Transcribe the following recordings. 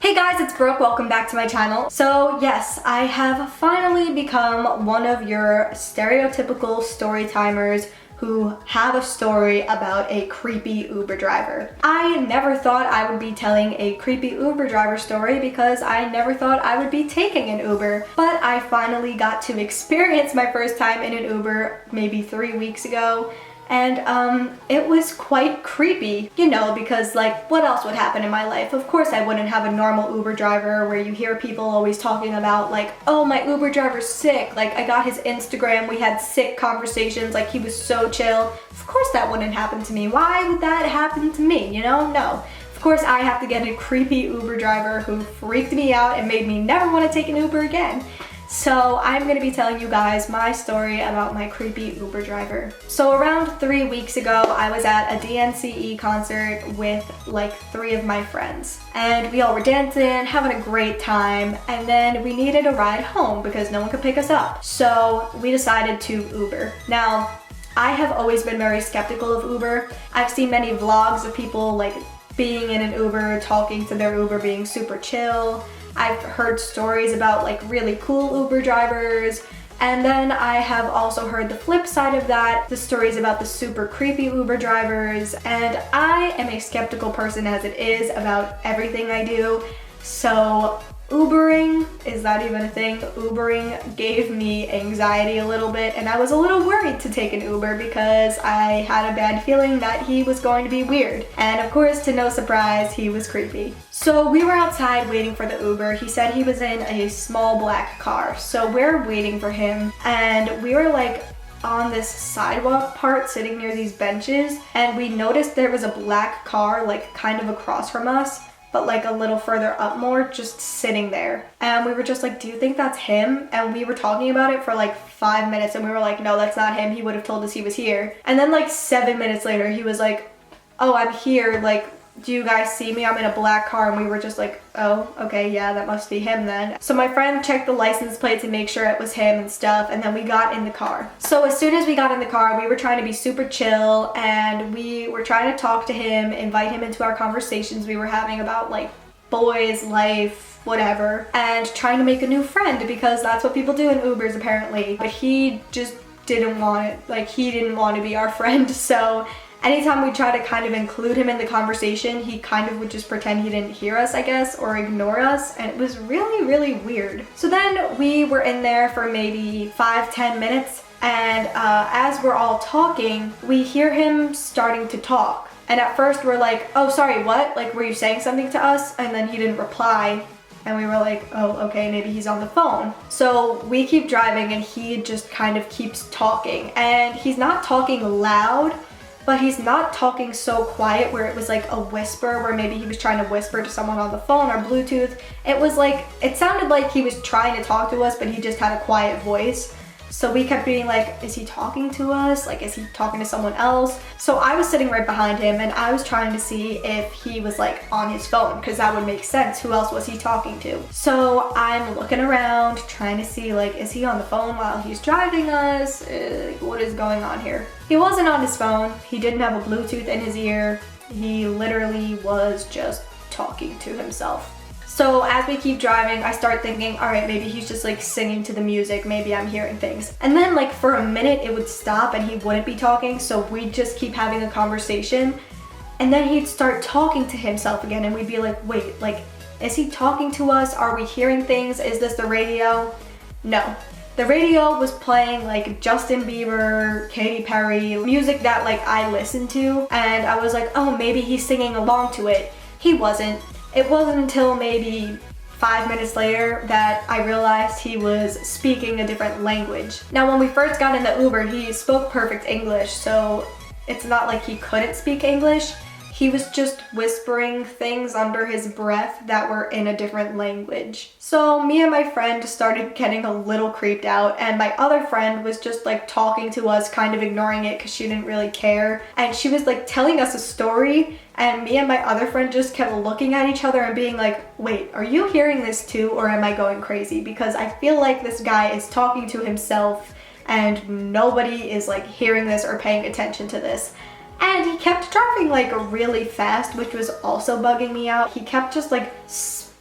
Hey guys, it's Brooke. Welcome back to my channel. So yes, I have finally become one of your stereotypical story timers who have a story about a creepy Uber driver. I never thought I would be telling a creepy Uber driver story because I never thought I would be taking an Uber, but I finally got to experience my first time in an Uber maybe 3 weeks ago. And it was quite creepy, you know, because like what else would happen in my life? Of course I wouldn't have a normal Uber driver where you hear people always talking about like, oh, my Uber driver's sick. Like I got his Instagram, we had sick conversations, like he was so chill. Of course that wouldn't happen to me. Why would that happen to me, you know? No. Of course I have to get a creepy Uber driver who freaked me out and made me never want to take an Uber again. So I'm going to be telling you guys my story about my creepy Uber driver. So around 3 weeks ago, I was at a DNCE concert with like 3 of my friends. And we all were dancing, having a great time, and then we needed a ride home because no one could pick us up. So we decided to Uber. Now, I have always been very skeptical of Uber. I've seen many vlogs of people like being in an Uber, talking to their Uber, being super chill. I've heard stories about like really cool Uber drivers, and then I have also heard the flip side of that, the stories about the super creepy Uber drivers, and I am a skeptical person as it is about everything I do. So Ubering, is that even a thing? Ubering gave me anxiety a little bit, and I was a little worried to take an Uber because I had a bad feeling that he was going to be weird. And of course, to no surprise, he was creepy. So we were outside waiting for the Uber. He said he was in a small black car. So we're waiting for him, and we were like on this sidewalk part sitting near these benches, and we noticed there was a black car like kind of across from us, but like a little further up more, just sitting there. And we were just like, do you think that's him? And we were talking about it for like 5 minutes, and we were like, no, that's not him. He would have told us he was here. And then like 7 minutes later, he was like, oh, I'm here. Like, do you guys see me? I'm in a black car. And we were just like, oh, okay, yeah, that must be him then. So my friend checked the license plate to make sure it was him and stuff, and then we got in the car. So as soon as we got in the car, we were trying to be super chill, and we were trying to talk to him, invite him into our conversations we were having about like boys, life, whatever, and trying to make a new friend because that's what people do in Ubers apparently. But he just didn't want it. Like, he didn't want to be our friend. So anytime we try to kind of include him in the conversation, he kind of would just pretend he didn't hear us, I guess, or ignore us, and it was really, really weird. So then we were in there for maybe 5-10 minutes, and as we're all talking, we hear him starting to talk. And at first we're like, oh, sorry, what? Like, were you saying something to us? And then he didn't reply. And we were like, oh, okay, maybe he's on the phone. So we keep driving, and he just kind of keeps talking. And he's not talking loud, but he's not talking so quiet where it was like a whisper, where maybe he was trying to whisper to someone on the phone or Bluetooth. It was like, it sounded like he was trying to talk to us, but he just had a quiet voice. So we kept being like, is he talking to us? Like, is he talking to someone else? So I was sitting right behind him, and I was trying to see if he was like on his phone, because that would make sense. Who else was he talking to? So I'm looking around, trying to see like, is he on the phone while he's driving us? What is going on here? He wasn't on his phone. He didn't have a Bluetooth in his ear. He literally was just talking to himself. So as we keep driving, I start thinking, all right, maybe he's just like singing to the music. Maybe I'm hearing things. And then like for a minute it would stop and he wouldn't be talking. So we'd just keep having a conversation. And then he'd start talking to himself again. And we'd be like, wait, like, is he talking to us? Are we hearing things? Is this the radio? No. The radio was playing like Justin Bieber, Katy Perry, music that like I listened to. And I was like, oh, maybe he's singing along to it. He wasn't. It wasn't until maybe 5 minutes later that I realized he was speaking a different language. Now, when we first got in the Uber, he spoke perfect English, so it's not like he couldn't speak English. He was just whispering things under his breath that were in a different language. So me and my friend started getting a little creeped out, and my other friend was just like talking to us, kind of ignoring it because she didn't really care. And she was like telling us a story, and me and my other friend just kept looking at each other and being like, wait, are you hearing this too, or am I going crazy? Because I feel like this guy is talking to himself and nobody is like hearing this or paying attention to this. And he kept driving like really fast, which was also bugging me out. He kept just like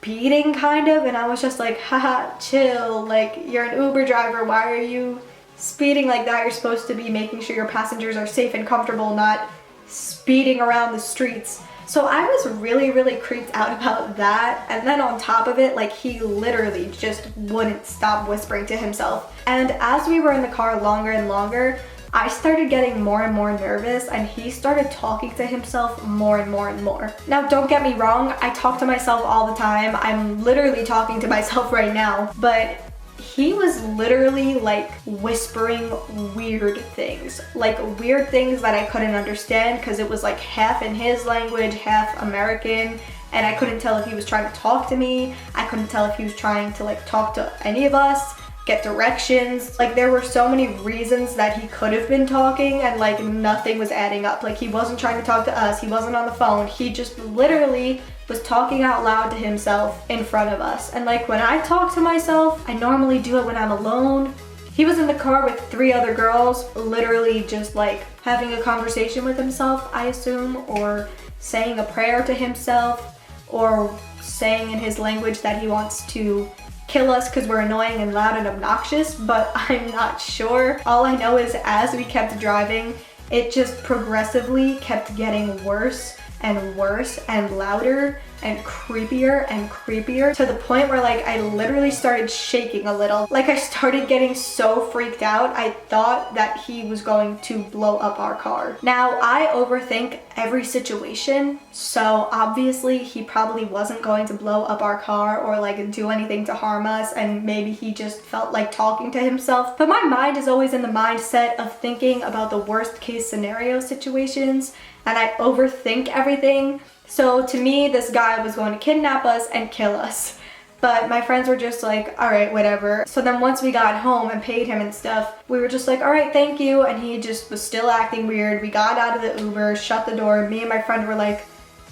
speeding kind of, and I was just like, haha, chill, like you're an Uber driver, why are you speeding like that? You're supposed to be making sure your passengers are safe and comfortable, not speeding around the streets. So I was really, really creeped out about that. And then on top of it, like he literally just wouldn't stop whispering to himself. And as we were in the car longer and longer, I started getting more and more nervous, and he started talking to himself more and more and more. Now, don't get me wrong, I talk to myself all the time. I'm literally talking to myself right now, but he was literally like whispering weird things that I couldn't understand, because it was like half in his language, half American, and I couldn't tell if he was trying to talk to me. I couldn't tell if he was trying to like talk to any of us, get directions. Like there were so many reasons that he could have been talking, and like nothing was adding up. Like he wasn't trying to talk to us, he wasn't on the phone, he just literally was talking out loud to himself in front of us. And like when I talk to myself, I normally do it when I'm alone. He was in the car with 3 other girls, literally just like having a conversation with himself, I assume, or saying a prayer to himself, or saying in his language that he wants to kill us because we're annoying and loud and obnoxious, but I'm not sure. All I know is as we kept driving, it just progressively kept getting worse and worse and louder and creepier, to the point where like I literally started shaking a little. Like I started getting so freaked out, I thought that he was going to blow up our car. Now, I overthink every situation, so obviously he probably wasn't going to blow up our car or like do anything to harm us, and maybe he just felt like talking to himself. But my mind is always in the mindset of thinking about the worst case scenario situations, and I overthink everything. So to me, this guy was going to kidnap us and kill us. But my friends were just like, all right, whatever. So then once we got home and paid him and stuff, we were just like, all right, thank you. And he just was still acting weird. We got out of the Uber, shut the door. Me and my friend were like,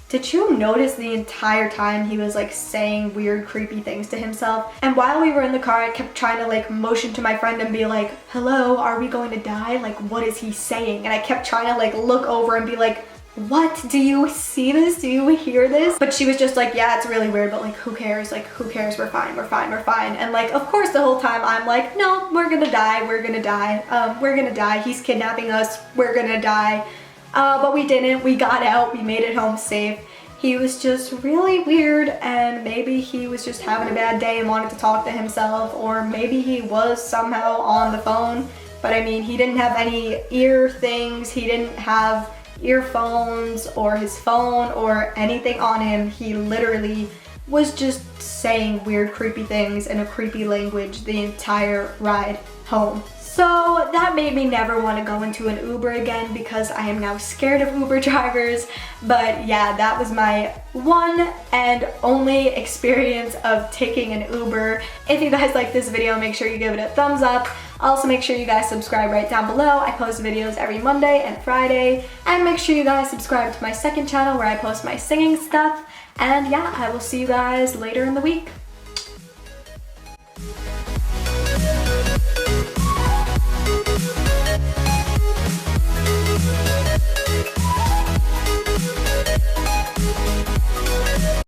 did you notice the entire time he was like saying weird, creepy things to himself? And while we were in the car, I kept trying to like motion to my friend and be like, hello, are we going to die? Like, what is he saying? And I kept trying to like look over and be like, what? Do you see this? Do you hear this? But she was just like, yeah, it's really weird, but like, who cares? Like, who cares? We're fine, we're fine, we're fine. And like, of course, the whole time I'm like, no, we're gonna die, we're gonna die. We're gonna die. He's kidnapping us. We're gonna die. But we didn't. We got out. We made it home safe. He was just really weird, and maybe he was just having a bad day and wanted to talk to himself, or maybe he was somehow on the phone. But I mean, he didn't have any ear things. He didn't have earphones or his phone or anything on him. He literally was just saying weird, creepy things in a creepy language the entire ride home. So that made me never want to go into an Uber again, because I am now scared of Uber drivers. But yeah, that was my one and only experience of taking an Uber. If you guys like this video, make sure you give it a thumbs up. Also, make sure you guys subscribe right down below. I post videos every Monday and Friday. And make sure you guys subscribe to my second channel where I post my singing stuff. And yeah, I will see you guys later in the week.